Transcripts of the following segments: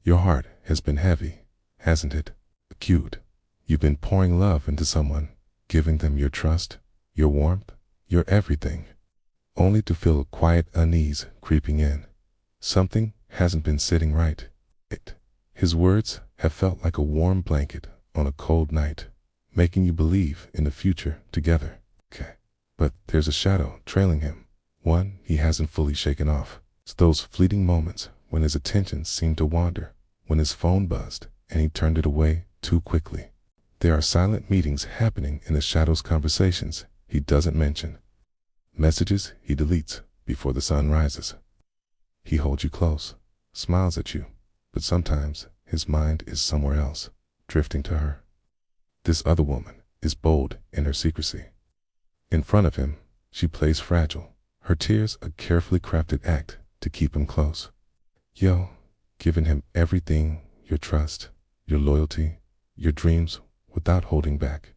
Your heart has been heavy, hasn't it? Acute. You've been pouring love into someone, giving them your trust, your warmth, your everything, only to feel a quiet unease creeping in. Something hasn't been sitting right. His words have felt like a warm blanket on a cold night, making you believe in the future together. But there's a shadow trailing him, one he hasn't fully shaken off. It's those fleeting moments when his attention seemed to wander, when his phone buzzed and he turned it away too quickly. There are silent meetings happening in the shadows, conversations he doesn't mention, messages he deletes before the sun rises. He holds you close, smiles at you, but sometimes his mind is somewhere else, drifting to her. This other woman is bold in her secrecy. In front of him, she plays fragile, her tears a carefully crafted act to keep him close. Giving him everything, your trust, your loyalty, your dreams, without holding back.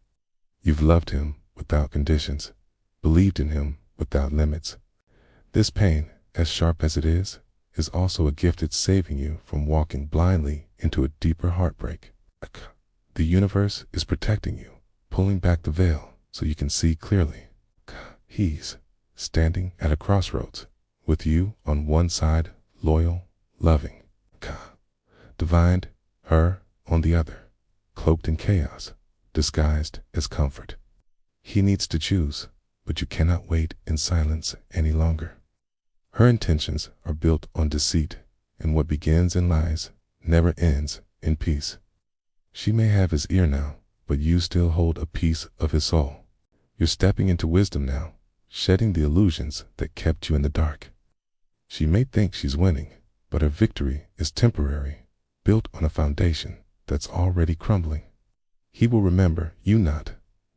You've loved him without conditions, believed in him without limits. This pain, as sharp as it is also a gift. It's saving you from walking blindly into a deeper heartbreak. The universe is protecting you, pulling back the veil so you can see clearly. He's standing at a crossroads, with you on one side, loyal, loving, divine, her on the other, cloaked in chaos, disguised as comfort. He needs to choose, but you cannot wait in silence any longer. Her intentions are built on deceit, and what begins in lies never ends in peace. She may have his ear now, but you still hold a piece of his soul. You're stepping into wisdom now, shedding the illusions that kept you in the dark. She may think she's winning, but her victory is temporary, built on a foundation that's already crumbling. He will remember you, not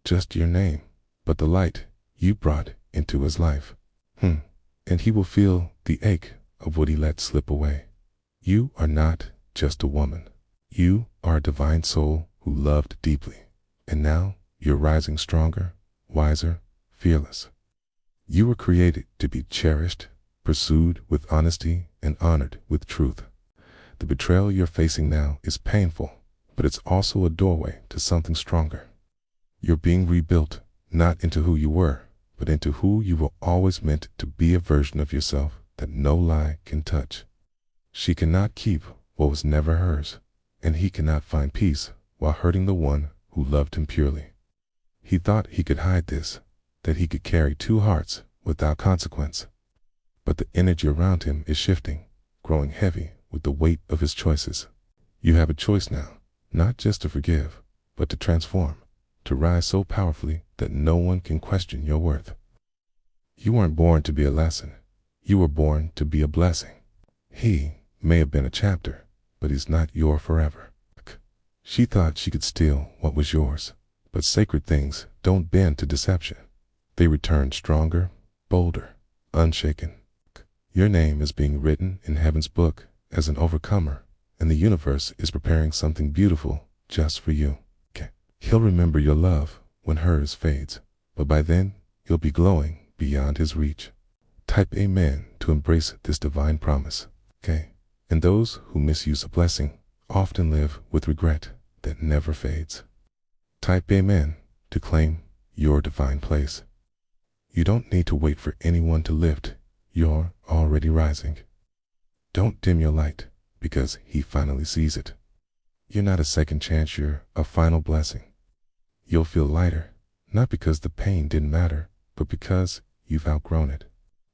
just your name, but the light you brought into his life. And he will feel the ache of what he let slip away. You are not just a woman. You are a divine soul who loved deeply, and now you're rising stronger, wiser, fearless. You were created to be cherished, pursued with honesty, and honored with truth. The betrayal you're facing now is painful, but it's also a doorway to something stronger. You're being rebuilt, not into who you were, but into who you were always meant to be, a version of yourself that no lie can touch. She cannot keep what was never hers, and he cannot find peace while hurting the one who loved him purely. He thought he could hide this, that he could carry two hearts without consequence. But the energy around him is shifting, growing heavy with the weight of his choices. You have a choice now, not just to forgive, but to transform, to rise so powerfully that no one can question your worth. You weren't born to be a lesson. You were born to be a blessing. He may have been a chapter, but he's not your forever. She thought she could steal what was yours, but sacred things don't bend to deception. They return stronger, bolder, unshaken. Your name is being written in heaven's book as an overcomer, and the universe is preparing something beautiful just for you. He'll remember your love when hers fades, but by then you'll be glowing beyond his reach. Type amen to embrace this divine promise. And those who misuse a blessing often live with regret that never fades. Type amen to claim your divine place. You don't need to wait for anyone to lift. You're already rising. Don't dim your light because he finally sees it. You're not a second chance, you're a final blessing. You'll feel lighter, not because the pain didn't matter, but because you've outgrown it.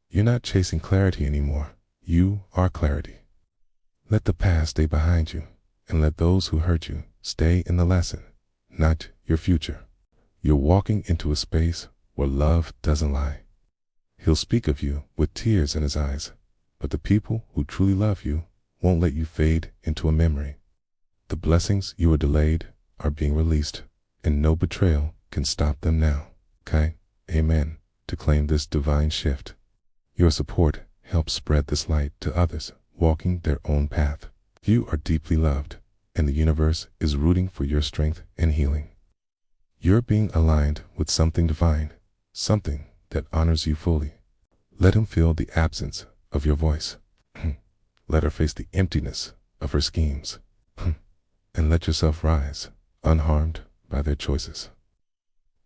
You're not chasing clarity anymore. You are clarity. Let the past stay behind you, and let those who hurt you stay in the lesson, not your future. You're walking into a space where love doesn't lie. He'll speak of you with tears in his eyes, but the people who truly love you won't let you fade into a memory. The blessings you were delayed are being released, and no betrayal can stop them now. Amen to claim this divine shift. Your support helps spread this light to others walking their own path. You are deeply loved, and the universe is rooting for your strength and healing. You're being aligned with something divine, something that honors you fully. Let him feel the absence of your voice. Let her face the emptiness of her schemes, and let yourself rise, unharmed by their choices.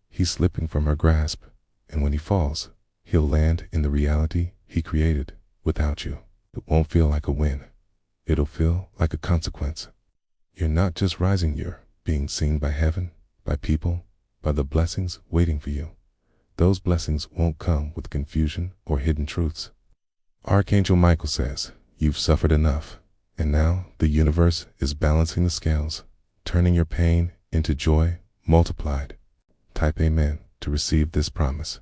He's slipping from her grasp, and when he falls, he'll land in the reality he created without you. It won't feel like a win. It'll feel like a consequence. You're not just rising, you're being seen by heaven, by people, by the blessings waiting for you. Those blessings won't come with confusion or hidden truths. Archangel Michael says, you've suffered enough, and now the universe is balancing the scales, turning your pain into joy multiplied. Type Amen to receive this promise.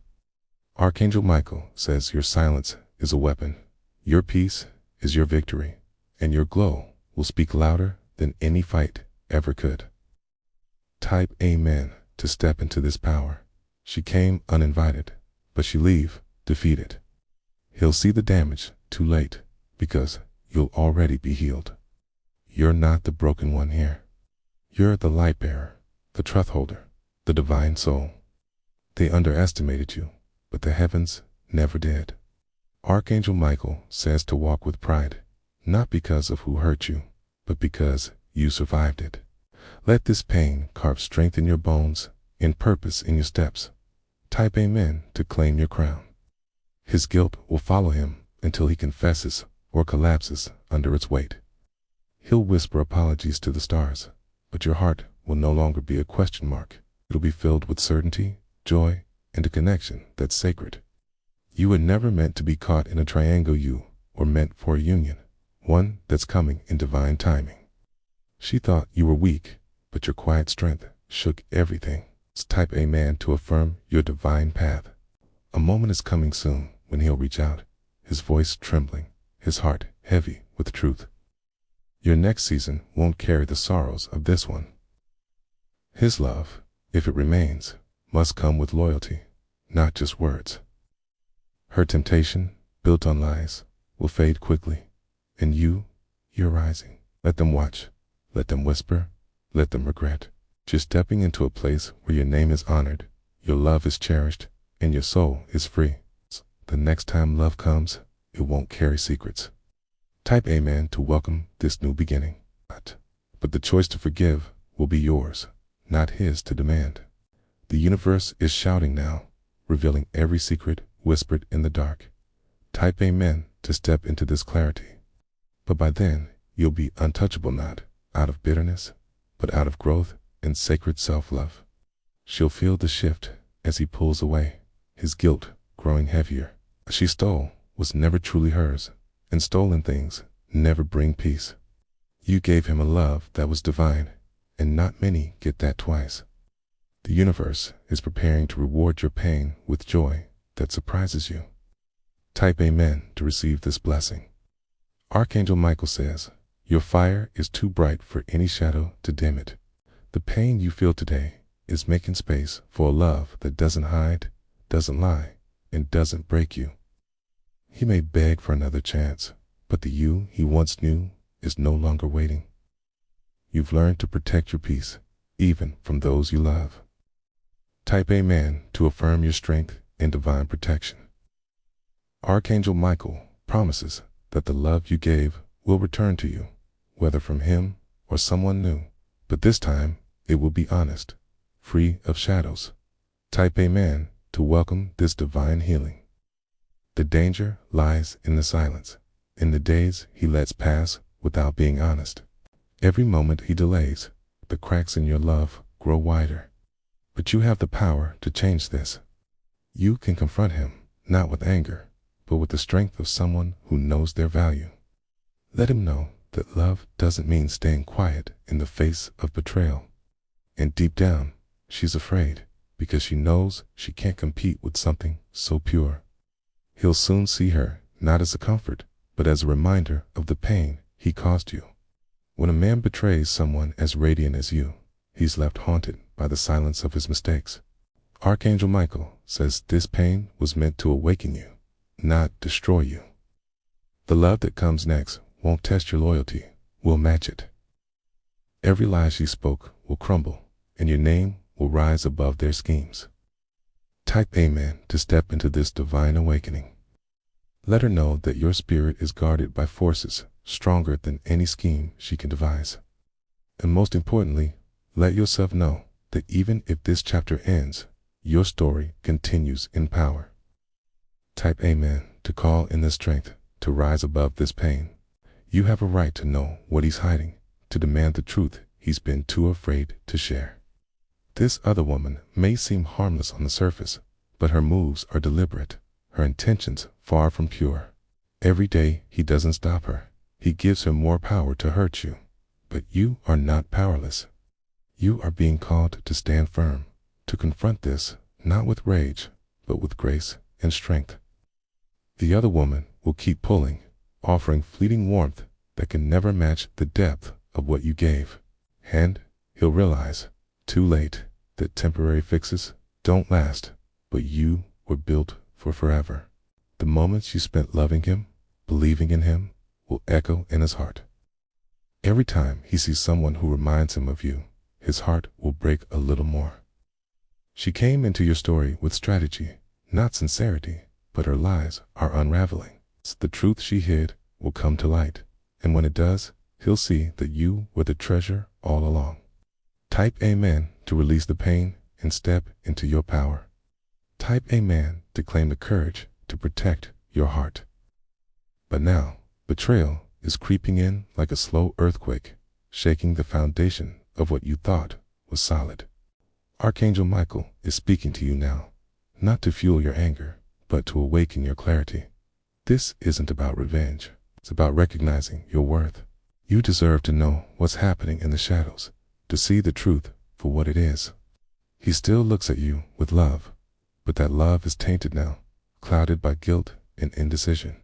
Archangel Michael says your silence is a weapon, your peace is your victory, and your glow will speak louder than any fight ever could. Type Amen to step into this power. She came uninvited, but she leave defeated. He'll see the damage too late, because you'll already be healed. You're not the broken one here. You're the light bearer, the truth holder, the divine soul. They underestimated you, but the heavens never did. Archangel Michael says to walk with pride, not because of who hurt you, but because you survived it. Let this pain carve strength in your bones and purpose in your steps. Type Amen to claim your crown. His guilt will follow him until he confesses or collapses under its weight. He'll whisper apologies to the stars, but your heart will no longer be a question mark. It'll be filled with certainty, joy, and a connection that's sacred. You were never meant to be caught in a triangle, you were meant for a union, one that's coming in divine timing. She thought you were weak, but your quiet strength shook everything. Type Amen to affirm your divine path. A moment is coming soon when he'll reach out, his voice trembling, his heart heavy with truth. Your next season won't carry the sorrows of this one. His love, if it remains, must come with loyalty, not just words. Her temptation, built on lies, will fade quickly, and you're rising. Let them watch, let them whisper, let them regret. You're stepping into a place where your name is honored, your love is cherished, and your soul is free. The next time love comes, it won't carry secrets. Type Amen to welcome this new beginning. But the choice to forgive will be yours, not his to demand. The universe is shouting now, revealing every secret whispered in the dark. Type Amen to step into this clarity. But by then, you'll be untouchable, not out of bitterness, but out of growth and sacred self-love. She'll feel the shift as he pulls away, his guilt growing heavier. What she stole was never truly hers, and stolen things never bring peace. You gave him a love that was divine, and not many get that twice. The universe is preparing to reward your pain with joy that surprises you. Type Amen to receive this blessing. Archangel Michael says, your fire is too bright for any shadow to dim it. The pain you feel today is making space for a love that doesn't hide, doesn't lie, and doesn't break you. He may beg for another chance, but the you he once knew is no longer waiting. You've learned to protect your peace, even from those you love. Type Amen to affirm your strength and divine protection. Archangel Michael promises that the love you gave will return to you, whether from him or someone new, but this time it will be honest, free of shadows. Type Amen to welcome this divine healing. The danger lies in the silence, in the days he lets pass without being honest. Every moment he delays, the cracks in your love grow wider. But you have the power to change this. You can confront him, not with anger, but with the strength of someone who knows their value. Let him know that love doesn't mean staying quiet in the face of betrayal. And deep down, she's afraid, because she knows she can't compete with something so pure. He'll soon see her, not as a comfort, but as a reminder of the pain he caused you. When a man betrays someone as radiant as you, he's left haunted by the silence of his mistakes. Archangel Michael says this pain was meant to awaken you, not destroy you. The love that comes next won't test your loyalty, will match it. Every lie she spoke will crumble, and your name will rise above their schemes. Type Amen to step into this divine awakening. Let her know that your spirit is guarded by forces stronger than any scheme she can devise. And most importantly, let yourself know that even if this chapter ends, your story continues in power. Type Amen to call in the strength to rise above this pain. You have a right to know what he's hiding, to demand the truth he's been too afraid to share. This other woman may seem harmless on the surface, but her moves are deliberate, her intentions far from pure. Every day he doesn't stop her. He gives her more power to hurt you. But you are not powerless. You are being called to stand firm, to confront this, not with rage, but with grace and strength. The other woman will keep pulling, offering fleeting warmth that can never match the depth of what you gave. And he'll realize, too late, that temporary fixes don't last, but you were built for forever. The moments you spent loving him, believing in him, will echo in his heart. Every time he sees someone who reminds him of you, his heart will break a little more. She came into your story with strategy, not sincerity, but her lies are unraveling. The truth she hid will come to light, and when it does, he'll see that you were the treasure all along. Type Amen to release the pain and step into your power. Type Amen to claim the courage to protect your heart. But now, betrayal is creeping in like a slow earthquake, shaking the foundation of what you thought was solid. Archangel Michael is speaking to you now, not to fuel your anger, but to awaken your clarity. This isn't about revenge. It's about recognizing your worth. You deserve to know what's happening in the shadows, to see the truth for what it is. He still looks at you with love, but that love is tainted now, clouded by guilt and indecision.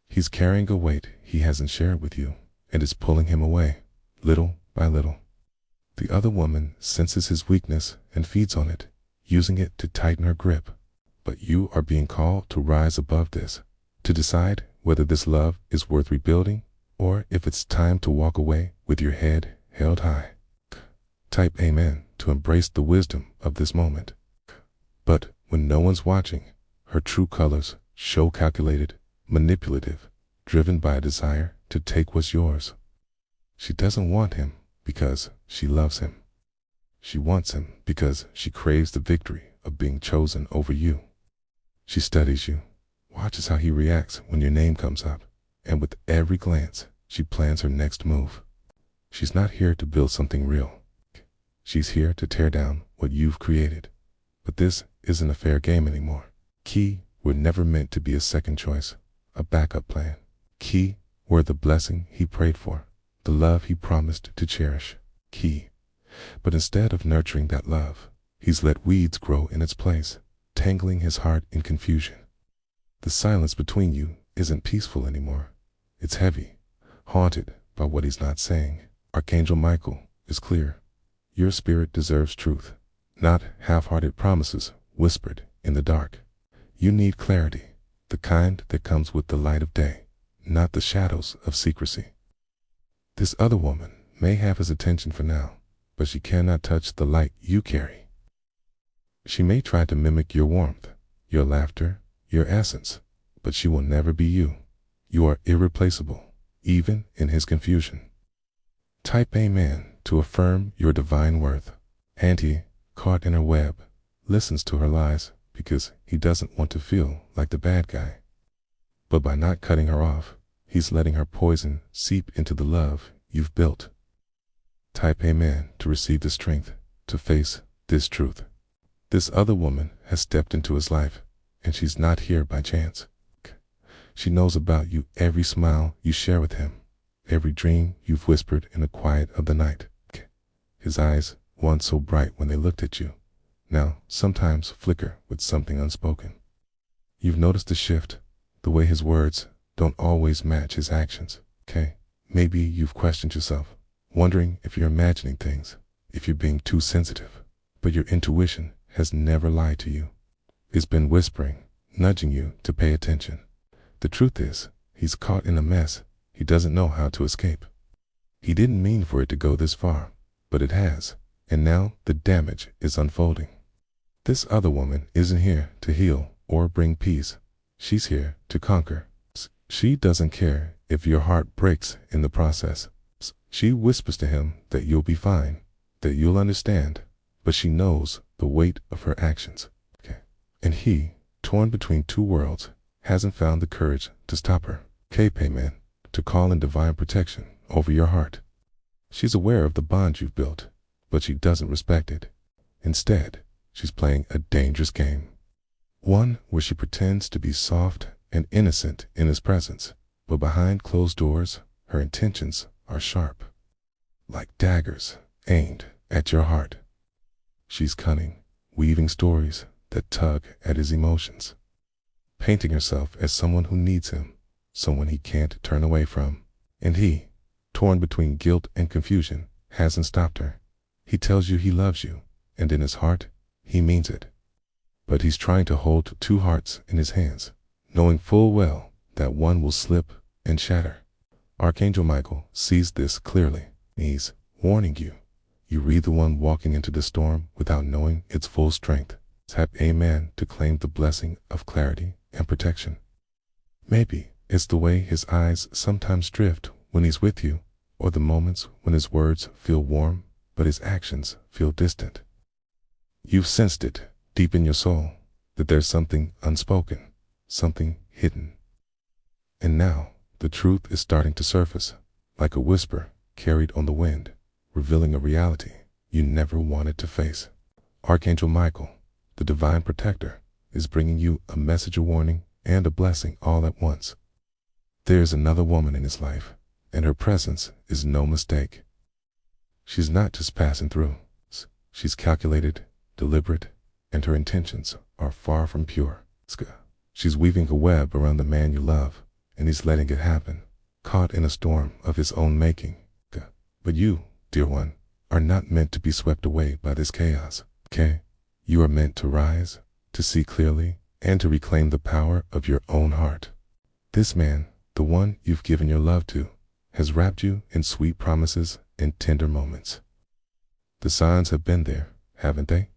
He's carrying a weight he hasn't shared with you, and is pulling him away, little by little. The other woman senses his weakness and feeds on it, using it to tighten her grip. But you are being called to rise above this, to decide whether this love is worth rebuilding, or if it's time to walk away with your head held high. Type Amen to embrace the wisdom of this moment. But when no one's watching, her true colors show calculated, manipulative, driven by a desire to take what's yours. She doesn't want him because she loves him. She wants him because she craves the victory of being chosen over you. She studies you, watches how he reacts when your name comes up, and with every glance, she plans her next move. She's not here to build something real. She's here to tear down what you've created. But this isn't a fair game anymore. Key were never meant to be a second choice, a backup plan. Key were the blessing he prayed for, the love he promised to cherish. Key. But instead of nurturing that love, he's let weeds grow in its place, tangling his heart in confusion. The silence between you isn't peaceful anymore. It's heavy, haunted by what he's not saying. Archangel Michael is clear. Your spirit deserves truth, not half-hearted promises whispered in the dark. You need clarity, the kind that comes with the light of day, not the shadows of secrecy. This other woman may have his attention for now, but she cannot touch the light you carry. She may try to mimic your warmth, your laughter, your essence, but she will never be you. You are irreplaceable, even in his confusion. Type Amen to affirm your divine worth. And he, caught in her web, listens to her lies because he doesn't want to feel like the bad guy. But by not cutting her off, he's letting her poison seep into the love you've built. Type Amen to receive the strength to face this truth. This other woman has stepped into his life, and she's not here by chance. She knows about you, every smile you share with him, every dream you've whispered in the quiet of the night. His eyes, once so bright when they looked at you, now sometimes flicker with something unspoken. You've noticed the shift, the way his words don't always match his actions. Maybe you've questioned yourself, wondering if you're imagining things, if you're being too sensitive. But your intuition has never lied to you. It's been whispering, nudging you to pay attention. The truth is, he's caught in a mess he doesn't know how to escape. He didn't mean for it to go this far, but it has, and now the damage is unfolding. This other woman isn't here to heal or bring peace. She's here to conquer. She doesn't care if your heart breaks in the process. She whispers to him that you'll be fine, that you'll understand, but she knows the weight of her actions. And he, torn between two worlds, hasn't found the courage to stop her. Payman, to call in divine protection over your heart. She's aware of the bond you've built, but she doesn't respect it. Instead, she's playing a dangerous game. One where she pretends to be soft and innocent in his presence, but behind closed doors, her intentions are sharp, like daggers aimed at your heart. She's cunning, weaving stories that tug at his emotions, painting herself as someone who needs him, someone he can't turn away from. And he, torn between guilt and confusion, hasn't stopped her. He tells you he loves you, and in his heart, he means it. But he's trying to hold two hearts in his hands, knowing full well that one will slip and shatter. Archangel Michael sees this clearly. He's warning you. You read the one walking into the storm without knowing its full strength. Tap AMM to claim the blessing of clarity and protection. Maybe it's the way his eyes sometimes drift when he's with you, or the moments when his words feel warm but his actions feel distant. You've sensed it deep in your soul that there's something unspoken, something hidden. And now the truth is starting to surface, like a whisper carried on the wind, revealing a reality you never wanted to face. Archangel Michael, the divine protector, is bringing you a message of warning and a blessing all at once. There's another woman in his life, and her presence is no mistake. She's not just passing through. She's calculated, deliberate, and her intentions are far from pure. She's weaving a web around the man you love, and he's letting it happen, caught in a storm of his own making. But you, dear one, are not meant to be swept away by this chaos. You are meant to rise, to see clearly, and to reclaim the power of your own heart. This man, the one you've given your love to, has wrapped you in sweet promises and tender moments. The signs have been there, haven't they?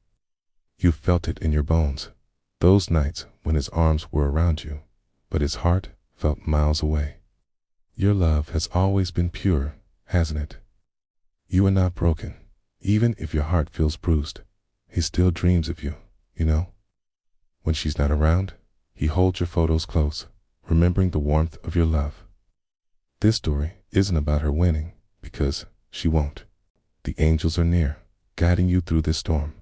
You felt it in your bones, those nights when his arms were around you, but his heart felt miles away. Your love has always been pure, hasn't it? You are not broken, even if your heart feels bruised. He still dreams of you, you know? When she's not around, he holds your photos close, remembering the warmth of your love. This story isn't about her winning, because she won't. The angels are near, guiding you through this storm.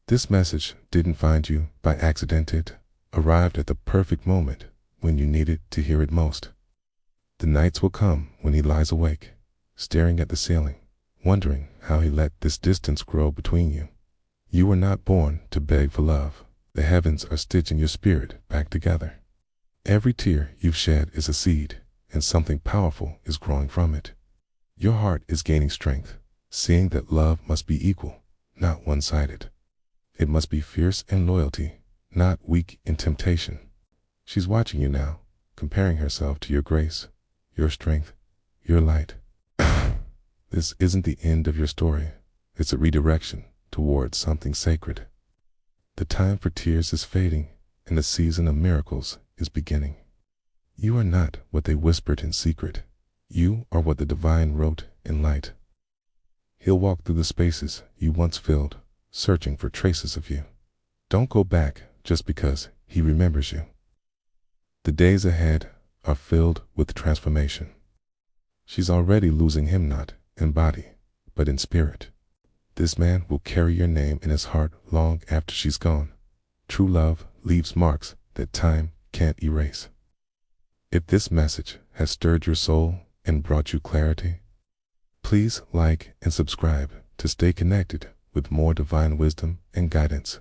This message didn't find you by accident. It arrived at the perfect moment when you needed to hear it most. The nights will come when he lies awake, staring at the ceiling, wondering how he let this distance grow between you. You were not born to beg for love. The heavens are stitching your spirit back together. Every tear you've shed is a seed, and something powerful is growing from it. Your heart is gaining strength, seeing that love must be equal, not one-sided. It must be fierce in loyalty, not weak in temptation. She's watching you now, comparing herself to your grace, your strength, your light. This isn't the end of your story. It's a redirection towards something sacred. The time for tears is fading, and the season of miracles is beginning. You are not what they whispered in secret. You are what the divine wrote in light. He'll walk through the spaces you once filled, searching for traces of you. Don't go back just because he remembers you. The days ahead are filled with transformation. She's already losing him not in body, but in spirit. This man will carry your name in his heart long after she's gone. True love leaves marks that time can't erase. If this message has stirred your soul and brought you clarity, please like and subscribe to stay connected with more divine wisdom and guidance.